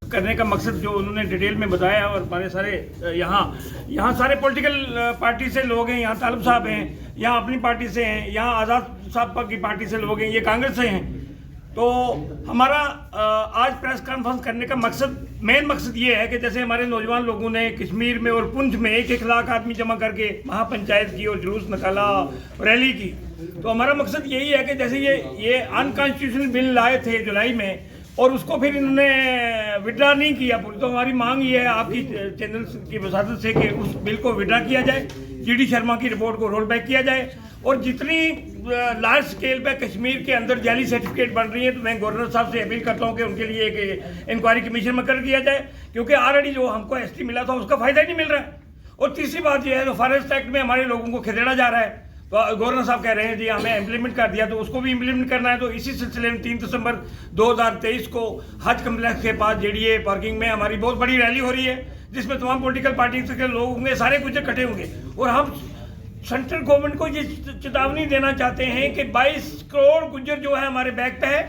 करने का मकसद जो उन्होंने डिटेल में बताया और हमारे सारे यहाँ सारे पॉलिटिकल पार्टी से लोग हैं, यहाँ तालब साहब हैं, यहाँ अपनी पार्टी से हैं, यहाँ आज़ाद साहब की पार्टी से लोग हैं, ये कांग्रेस से हैं। तो हमारा आज प्रेस कॉन्फ्रेंस करने का मेन मकसद ये है कि जैसे हमारे नौजवान लोगों ने कश्मीर में और पुंछ में 1 लाख आदमी जमा करके महापंचायत की और जुलूस निकाला, रैली की, तो हमारा मकसद यही है कि जैसे ये अनकॉन्स्टिट्यूशनल बिल लाए थे जुलाई में और उसको फिर इन्होंने विड्रा नहीं किया पूरी, तो हमारी मांग ये है आपकी चैनल की वसादत से कि उस बिल को विड्रा किया जाए, GD शर्मा की रिपोर्ट को रोल बैक किया जाए और जितनी लार्ज स्केल पे कश्मीर के अंदर जाली सर्टिफिकेट बन रही है तो मैं गवर्नर साहब से अपील करता हूँ कि उनके लिए एक इंक्वायरी कमीशन में कर दिया जाए, क्योंकि ऑलरेडी जो हमको ST मिला था उसका फायदा ही नहीं मिल रहा है। और तीसरी बात यह है तो फॉरेस्ट एक्ट में हमारे लोगों को खदेड़ा जा रहा है, तो गवर्नर साहब कह रहे हैं जी हमें इम्प्लीमेंट कर दिया, तो उसको भी इम्प्लीमेंट करना है। तो इसी सिलसिले में 3 दिसंबर 2023 को हज कम्प्लेक्स के पास JDA पार्किंग में हमारी बहुत बड़ी रैली हो रही है, जिसमें तमाम पॉलिटिकल पार्टी के लोग होंगे, सारे गुजर इकट्ठे होंगे और हम सेंट्रल गवर्नमेंट को ये चेतावनी देना चाहते हैं कि 22 करोड़ गुजर जो है हमारे बैक पे है,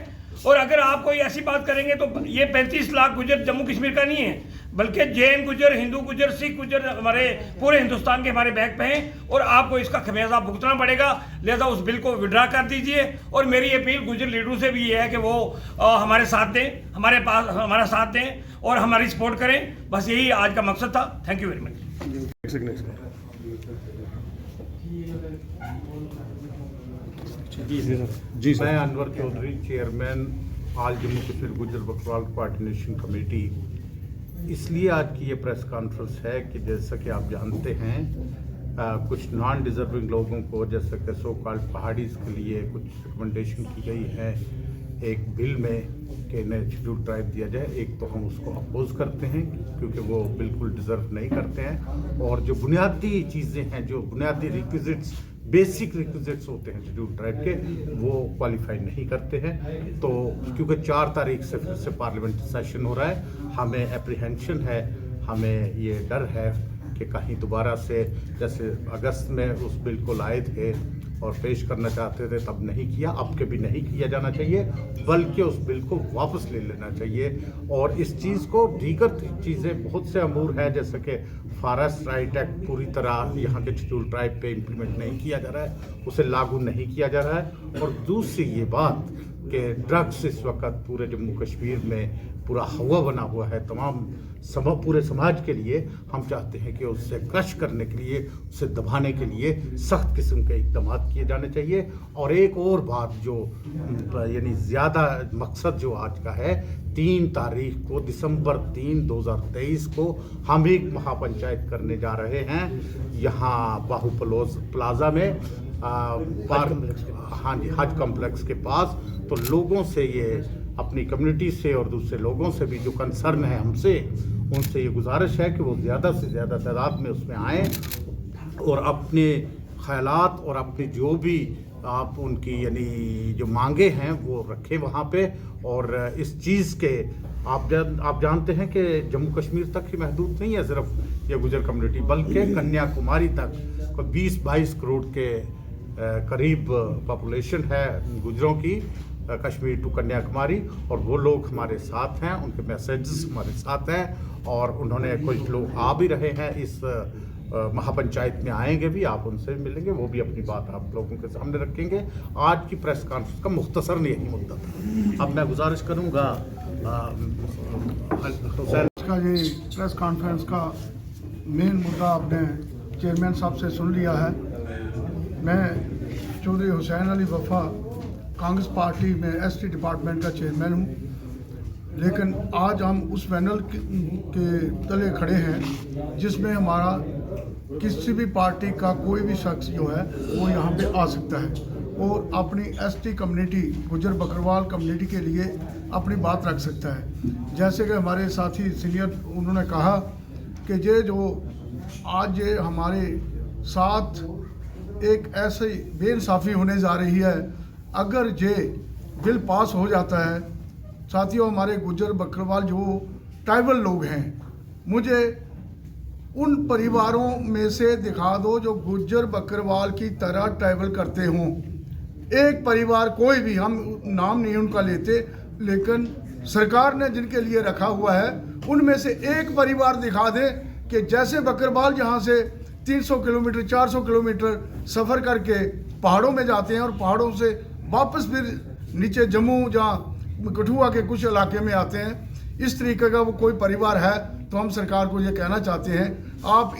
और अगर आप कोई ऐसी बात करेंगे तो ये 35 लाख गुजर जम्मू कश्मीर का नहीं है, बल्कि जैन गुजर, हिंदू गुजर, सिख गुजर हमारे पूरे हिंदुस्तान के हमारे बैक पे हैं और आपको इसका खमियाजा भुगतना पड़ेगा। लिहाजा उस बिल को विड्रा कर दीजिए और मेरी अपील गुजर लीडरों से भी ये है कि वो हमारे साथ दें, हमारा साथ दें और हमारी सपोर्ट करें। बस यही आज का मकसद था। Thank you very much. जी मैं Anwar Chaudhary, chairman all Jammu Kashmir Gujjar Bakarwal coordination committee. इसलिए आज की ये प्रेस कॉन्फ्रेंस है कि जैसा कि आप जानते हैं कुछ नॉन डिजर्विंग लोगों को जैसे कि सो कॉल्ड पहाड़ीज़ के लिए कुछ रिकमेंडेशन की गई है एक बिल में कि इन्हें शेड्यूल ट्राइब दिया जाए। एक तो हम उसको अपोज करते हैं क्योंकि वो बिल्कुल डिज़र्व नहीं करते हैं, और जो बुनियादी चीज़ें हैं, जो बुनियादी रिक्विजिट्स, बेसिक रिक्विजिट्स होते हैं शेड्यूल ट्राइब के, वो क्वालिफाई नहीं करते हैं। तो क्योंकि 4 तारीख से फिर से पार्लियामेंट सेशन हो रहा है, हमें एप्रीहेंशन है, हमें ये डर है कि कहीं दोबारा से जैसे अगस्त में उस बिल को लाए थे और पेश करना चाहते थे तब नहीं किया, अब के भी नहीं किया जाना चाहिए, बल्कि उस बिल को वापस ले लेना चाहिए। और इस चीज़ को दीगर चीज़ें बहुत से अमूर हैं जैसे कि फॉरेस्ट राइट एक्ट पूरी तरह यहाँ के शेड्यूल ट्राइब पे इम्प्लीमेंट नहीं किया जा रहा है, उसे लागू नहीं किया जा रहा है। और दूसरी ये बात कि ड्रग्स इस वक्त पूरे जम्मू कश्मीर में पूरा हवा बना हुआ है, पूरे समाज के लिए हम चाहते हैं कि उससे क्रश करने के लिए, उसे दबाने के लिए सख्त किस्म के इक़दाम किए जाने चाहिए। और एक और बात जो यानी ज़्यादा मकसद जो आज का है, 3 तारीख को दिसंबर 3, 2023 को हम एक महापंचायत करने जा रहे हैं यहाँ बाहू प्लाजा में हाँ जी, हज कम्प्लेक्स के पास। तो लोगों से ये अपनी कम्युनिटी से और दूसरे लोगों से भी जो कंसर्न है हमसे, उनसे ये गुजारिश है कि वो ज़्यादा से ज़्यादा तादाद में उसमें आएँ और अपने ख़यालात और अपनी जो भी आप उनकी यानी जो मांगे हैं वो रखें वहाँ पे। और इस चीज़ के आप जानते हैं कि जम्मू कश्मीर तक ही महदूद नहीं है सिर्फ ये गुजर कम्युनिटी, बल्कि कन्याकुमारी तक 20-22 करोड़ के करीब पॉपुलेशन है गुजरों की, कश्मीर टू कन्याकुमारी। और वो लोग हमारे साथ हैं, उनके मैसेजेस हमारे साथ हैं और उन्होंने कुछ लोग आ भी रहे हैं, इस महापंचायत में आएंगे भी, आप उनसे मिलेंगे, वो भी अपनी बात आप लोगों के सामने रखेंगे। आज की प्रेस कॉन्फ्रेंस का मुख्तसर यही मुद्दा था। अब मैं गुजारिश करूँगा हुसैन का ये प्रेस कॉन्फ्रेंस का मेन मुद्दा आपने चेयरमैन साहब से सुन लिया है। मैं चौधरी हुसैन अली वफा कांग्रेस पार्टी में ST डिपार्टमेंट का चेयरमैन हूँ, लेकिन आज हम उस पैनल के तले खड़े हैं जिसमें हमारा किसी भी पार्टी का कोई भी शख्स जो है वो यहाँ पे आ सकता है और अपनी ST कम्युनिटी, गुजर बकरवाल कम्युनिटी के लिए अपनी बात रख सकता है। जैसे कि हमारे साथी सीनियर उन्होंने कहा कि ये जो आज ये हमारे साथ एक ऐसी बेइंसाफ़ी होने जा रही है, अगर ये बिल पास हो जाता है, साथियों हमारे गुजर बकरवाल जो ट्राइबल लोग हैं, मुझे उन परिवारों में से दिखा दो जो गुज्जर बकरवाल की तरह ट्रैवल करते हों। एक परिवार कोई भी, हम नाम नहीं उनका लेते, लेकिन सरकार ने जिनके लिए रखा हुआ है उनमें से एक परिवार दिखा दे कि जैसे बकरवाल यहाँ से 300 किलोमीटर 400 किलोमीटर सफ़र करके पहाड़ों में जाते हैं और पहाड़ों से वापस फिर नीचे जम्मू जहाँ कठुआ के कुछ इलाके में आते हैं, इस तरीके का वो कोई परिवार है तो हम सरकार को ये कहना चाहते हैं, आप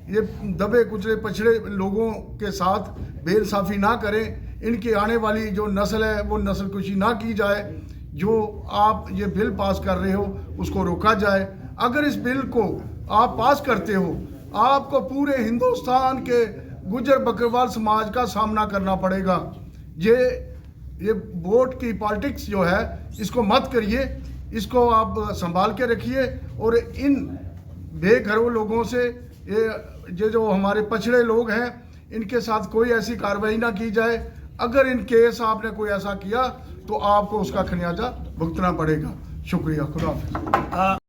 ये दबे कुचले पछड़े लोगों के साथ बेइंसाफ़ी ना करें। इनकी आने वाली जो नस्ल है वो नस्ल कुशी ना की जाए। जो आप ये बिल पास कर रहे हो उसको रोका जाए। अगर इस बिल को आप पास करते हो, आपको पूरे हिंदुस्तान के गुज्जर बकरवाल समाज का सामना करना पड़ेगा। ये वोट की पॉलिटिक्स जो है इसको मत करिए, इसको आप संभाल के रखिए और इन बेघरों लोगों से ये जो हमारे पछड़े लोग हैं इनके साथ कोई ऐसी कार्रवाई ना की जाए। अगर इन केस आपने कोई ऐसा किया तो आपको उसका खमियाजा भुगतना पड़ेगा। शुक्रिया, खुदा हाफिज़।